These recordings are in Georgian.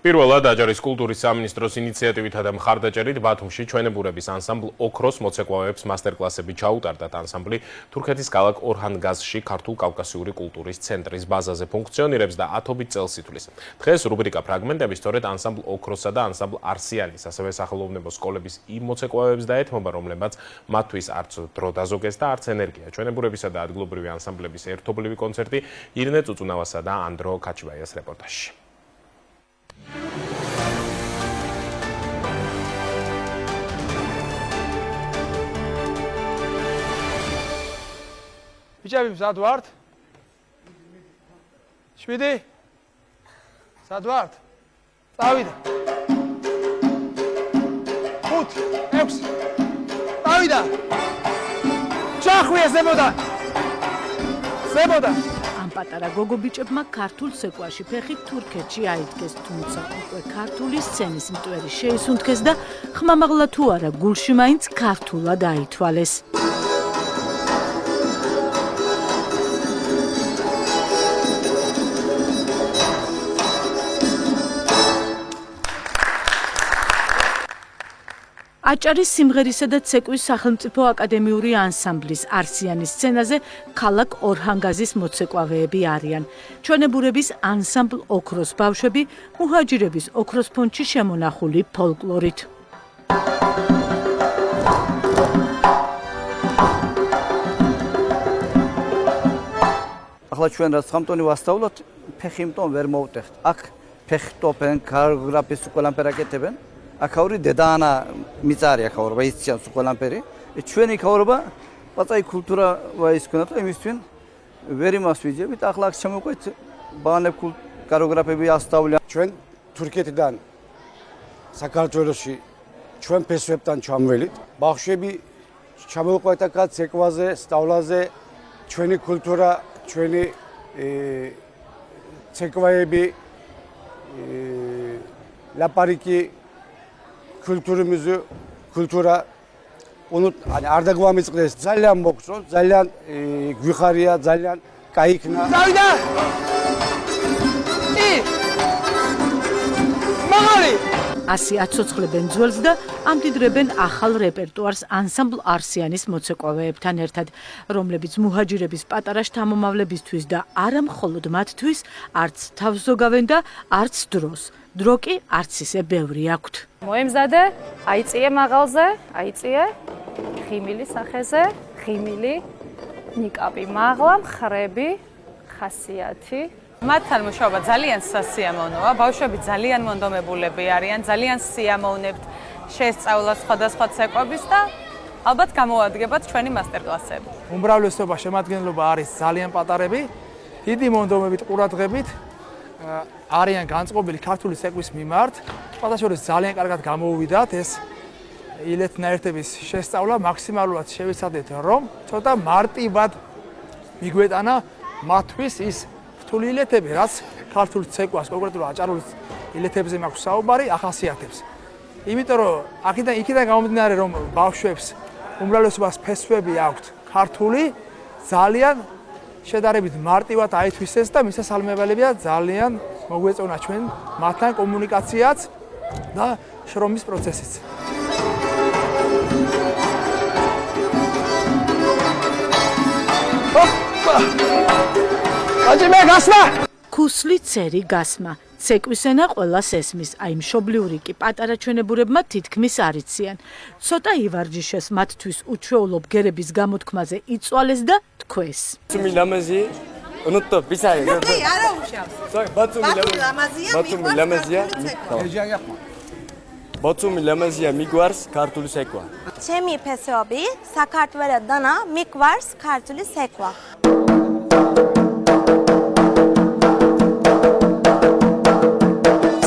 პირველად აჭარის კულტურის სამინისტროს ინიციატივითა და მხარდაჭერით ბათუმში ჩვენებურების ანსამბლ ოქროს მოცეკვავეებს მასტერკლასები ჩაუტარდათ. ანსამბლი თურქეთის ქალაქ ორჰანგაზში ქართულ-კავკასიური კულტურის ცენტრის ბაზაზე ფუნქციონირებს და 10 წელს ითვლის. დღეს რუბრიკა ფრაგმენტები სწორედ ანსამბლ ოქროსა და ანსამბლ არსიანის, ასევე სახელოვნებო სკოლების იმ მოცეკვავეებს დაეთმობა, რომლებმაც მათთვის არც დრო დაზოგეს და არც ენერგია. ჩვენებურებისა და ადგილობრივი ანსამბლების ერთობლივი კონცერტი ირინე წუწუნავასა და ანდრო ქაჩიბაიას რეპორტაჟში. Biçevi saat vart. Şimdi saat vart. Davide. Kut. Eks. Davide. Çakhuya Seboda. Seboda. Am პატარა გოგობიჭებმა ქართულ ცეკვაში ფეხით თურქეთში აიდგეს, თუმცა უკვე ქართული სცენის მტვერი შეისუნთქეს და ხმამაღლა თუ არა გულში მაინც ქართულად აითვალეს. აჭარის სიმღერისა და ცეკვის სახელმწიფო აკადემიური ანსამბლის არსიანის სცენაზე ქალაქ ორჰანგაზის მოცეკვავეები არიან. ჩვენებურების ანსამბლ ოქროს ბავშვები მუჰაჯირების ოქროს ფონდში შემონახული ფოლკლორით. ახლა ჩვენ რაც ხამტონი ვასწავლოთ, ფეხიმტონ ვერ მოვტეხთ. აქ ფეხტოფენ, ქორეოგრაფიის ყველანაირ აკეთებენ. აქაური დედაანა მიწარი აქაურობა ისწიან ყველანაირი. ჩვენი ქაურობა პაწაი კულტურა ვაისქონათ და იმისთვის ვერ იმას ვიძებით. ახლა აქ შემოყვეთ ბანებ ქორეოგრაფები ასწავლიან. ჩვენ თურქეთიდან საქართველოში ჩვენ ფესვებთან ჩამველით. ბავშვები ჩამოყვეთ აქ ცეკვაზე, სწავლაზე, ჩვენი კულტურა, ჩვენი ცეკვაები, ლაპარიკი კულტურა არ დაგვამიწყდეს. ძალიან მოგწონს, ძალიან გვიხარია, ძალიან кайიქნა. Davide. მაგარი. ასე აცოცხლებენ ძველს და ამდიდრებენ ახალ რეპერტუარს ანსამბლ არსიანის მოცეკვავეებთან ერთად, რომლებიც მუჰაჯირების პატარა შთამომავლებისთვის და არა მხოლოდ მათთვის არც თავს ზოგავენ და არც დროს. დრო კი არც ისე ბევრი აქვთ. მოემზადე, აიწიე მაღალზე, აიწიე ხიმილი სახეზე, ხიმილი, ნიკაპი მაღლა, მხრები, ხასიათი. მათთან მუშაობა ძალიან სასიამოვნოა, ბავშვები ძალიან მონდომებულები არიან, ძალიან სიამოვნებთ შესწავლას სხვადასხვა ცეკვების და ალბათ გამოადგებათ ჩვენი მასტერკლასები. უმრავლესობა შემადგენლობა არის ძალიან პატარები, დიდი მონდომებით, ყურადღებით. არიან განწყობილი ქართული ცეკვის მიმართ. სხვადასხვა ძალიან კარგად გამოუვიდათ ეს ილეთნაერთების შესწავლა, მაქსიმალურად შევიცადეთ, რომ ცოტა მარტივად მიგვეტანა მათთვის ის რთული ილეთები, რაც ქართული ცეკვას, კონკრეტულად აჭარული ილეთებზე მაქვს საუბარი, ახასიათებს. იმიტომ რომ იქიდან გამომდინარე, რომ ბავშვებს უმრავლესობას ფესვები აქვთ ქართული, ძალიან შედარებით მარტივად აითვისეს და მისასალმებელია ძალიან მოგვეწონა ჩვენ მათთან კომუნიკაციაც და შრომის პროცესიც. აჯიმე გასმა! ქუსლი ცერი გასმა. ცეკვისენა ყველას ესმის, აი მშობლიური კი პატარა ჩვენებურებმა თითქმის არ იციან. ცოტა ივარჯიშეს მათთვის უჩვეულო ბგერების გამოთქმაზე იწვალეს და თქვეს. Unuttu bir saniye. Ara uşağız. Batumi Lamazia. Batumi Lamazia migvars kartuli sekva. Çemi pesobi Sakartvela dana migvars kartuli sekva.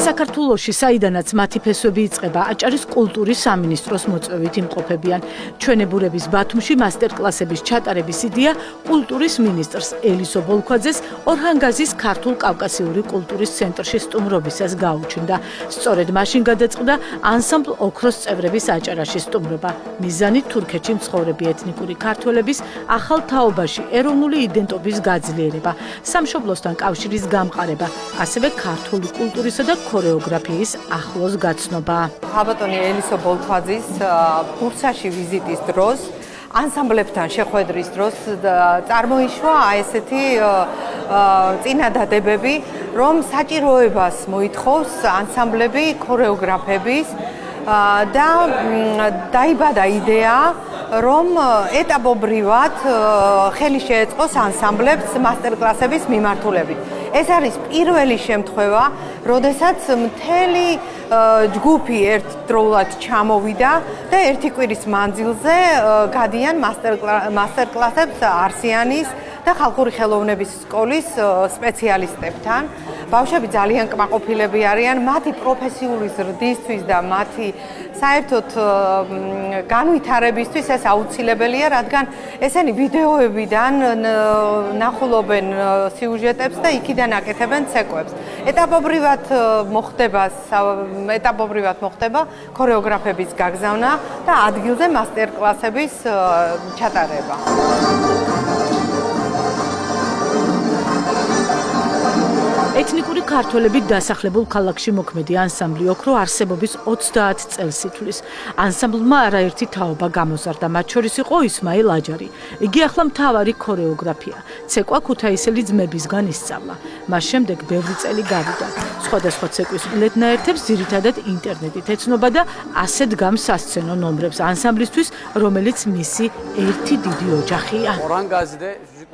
საქართველოში, საიდანაც მათი ფესვები იწყება, აჭარის კულტურის სამინისტროს მოწვევით იმყოფებიან. ჩვენებურების ბათუმში მასტერკლასების ჩატარების იდეა კულტურის მინისტრს ელისო ბოლქვაძეს ორჰანგაზის ქართულ-კავკასიური კულტურის ცენტრში სტუმრობისას გაუჩნდა. სწორედ მაშინ გადაწყდა ანსამბლ ოქროს წევრების აჭარაში სტუმრობა. მიზანი თურქეთში მცხოვრები ეთნიკური ქართველების ახალ თაობაში ეროვნული იდენტობის გაძლიერება, სამშობლოსთან კავშირის გამყარება, ასევე ქართული კულტურისა და ქორეოგრაფიის ახლოს გაცნობა. ხაბატონი ელისო ბოლქვაძის ბურსაში ვიზიტის დროს ანსამბლებთან შეხვედრის დროს წარმოიშვა ესეთი წინადადებები, რომ საჭიროებას მოითხოვს ანსამბლები ქორეოგრაფების და დაიბადა იდეა, რომ ეტაპობრივად ხელი შეეწყოს ანსამბლებს მასტერკლასების მიმართულებით. ეს არის პირველი შემთხვევა, როდესაც მთელი ჯგუფი ერთდროულად ჩამოვიდა და ერთი კვირის მანძილზე გადიან მასტერკლასებს არსიანის და ხალხური ხელოვნების სკოლის სპეციალისტებთან. ბავშვები ძალიან კმაყოფილები არიან მათი პროფესიული ზრდისთვის და მათი საერთოდ განვითარებისთვის ეს აუცილებელია, რადგან ესენი ვიდეოებიდან ნახულობენ სიუჟეტებს და იქიდან აკეთებენ ცეკვებს. ეტაპობრივად მოხდება ქორეოგრაფების გაგზავნა და ადგილზე მასტერკლასების ჩატარება. ეთნიკური ქართველებით დასახლებულ ქალაქში მოქმედი ანსამბლი ოქრო არსებობის 30 წელს ითვლის. ანსამბლმა არაერთი თაობა გამოზარდა, მათ შორის იყო ისმაილ აჯარი. იგი ახლა მთავარი ქორეოგრაფია. ცეკვა ქუთაისელი ძმებისგან ისწავლა. მას შემდეგ ბევრი წელი გავიდა. სხვადასხვა ცეკვის მილეთნაერთებს ძირითადად ინტერნეტით ეცნობა და ასე დგამს სასცენო ნომრებს ანსამბლისთვის, რომელიც მისი ერთი დიდი ოჯახია.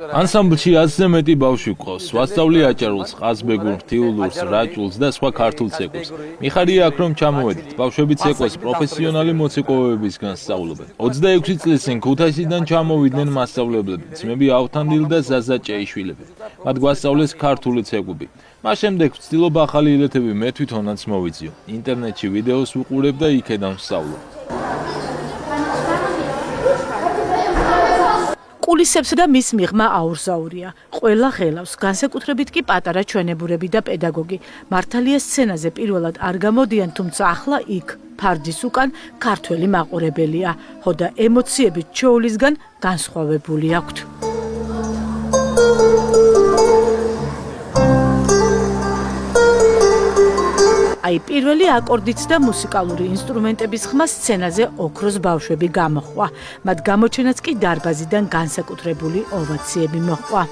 ანსამბლში 100-ზე მეტი ბავშვი გვყავს. ვასწავლი აჭარულს, ყაზბეგურ, მთიულურს, რაჭულს და სხვა ქართულ ცეკვებს. მიხარია აქ რომ ჩამოვედით. ბავშვები ცეკვას პროფესიონალი მოცეკვავებისგან სწავლობენ. 26 წლის წინ ქუთაისიდან ჩამოვიდნენ მასწავლებლები, ძმები ავთანდილ და ზაზა ჭეიშვილები. მათ გვასწავლეს ქართული ცეკვები. მას შემდეგ ვცდილობ ახალი ილეთები მე თვითონაც მოვიძიო. ინტერნეტში ვიდეოს ვუყურებ და იქედან ვსწავლობ. კულისებს და მის მიღმა აურზაურია. ყველა ღელავს, განსაკუთრებით კი პატარა ჩვენებურები და პედაგოგი. მართალია სცენაზე პირველად არ გამოდიან, თუმცა ახლა იქ, ფარდის უკან, ქართველი მაყურებელია. ხოდა ემოციებით ჩოულისგან განსხვავებული აქვთ. აი პირველი აკორდიც და მუსიკალური ინსტრუმენტების ხმა სცენაზე ოქროს ბავშვები გამოხვა. მათ გამოჩენაც კი დარბაზიდან განსაკუთრებული ოვაციები მოჰყვა.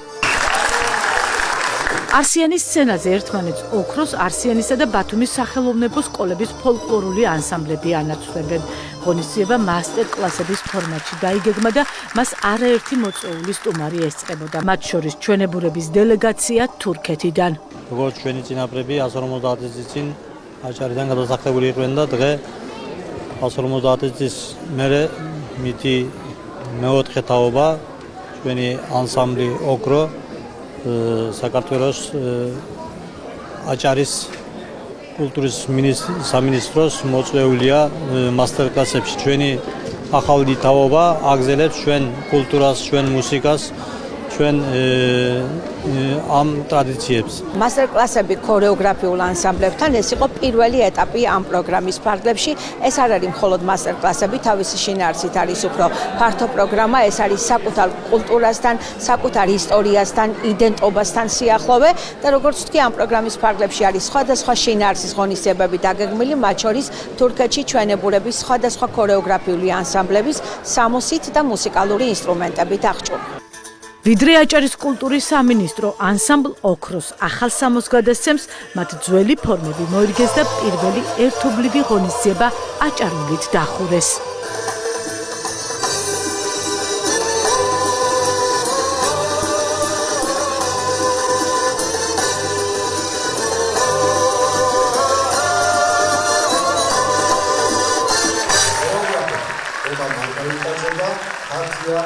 არსიანის სცენაზე ერთმანეთს ოქროს, არსიანისა და ბათუმის სახელოვნებო სკოლების ფოლკლორული ანსამბლები ანაცვლებენ. ღონისძიება მასტერკლასების ფორმატში დაიგეგმა და მას არაერთი მოწვეული სტუმარი ესწრებოდა. მათ შორის ჩვენებურების დელეგაცია თურქეთიდან. როგორც ჩვენი წინაპრები 150 წლის წინ აჭარიდან გადასახლებული იყვნენ და დღე 150 წლის მერე მითი მეოთხე თაობა ჩვენი ანსამბლი ოქრო საქართველოს აჭარის კულტურის სამინისტროს მოწვეულია მასტერკლასებში. ჩვენი ახალი თაობა აგზელებს ჩვენ კულტურას, ჩვენ მუსიკას, ჩვენ ამ ტრადიციებს. მასტერკლასები ქორეოგრაფიულ ანსამბლებთან ეს იყო პირველი ეტაპი ამ პროგრამის ფარგლებში. ეს არ არის მხოლოდ მასტერკლასები, თავისი შინაარსით არის უფრო ფართო პროგრამა, ეს არის საკუთარ კულტურასთან, საკუთარ ისტორიასთან, იდენტობასთან სიახლოვე და როგორც ვთქვი, ამ პროგრამის ფარგლებში არის სხვადასხვა შინაარსის ღონისძიებები დაგეგმილი, მათ შორის თურქეთში ჩვენებურების სხვადასხვა ქორეოგრაფიული ანსამბლების სამოსით და მუსიკალური ინსტრუმენტებით აღჭურვა. ვიდრე აჭარის კულტურის სამინისტრო ანსამბლ ოქროს ახალ სამოს გადასცემს, მათ ძველი ფორმები მოირგეს და პირველი ერთობლივი ღონისძიება აჭარულით დახურეს. ხარტია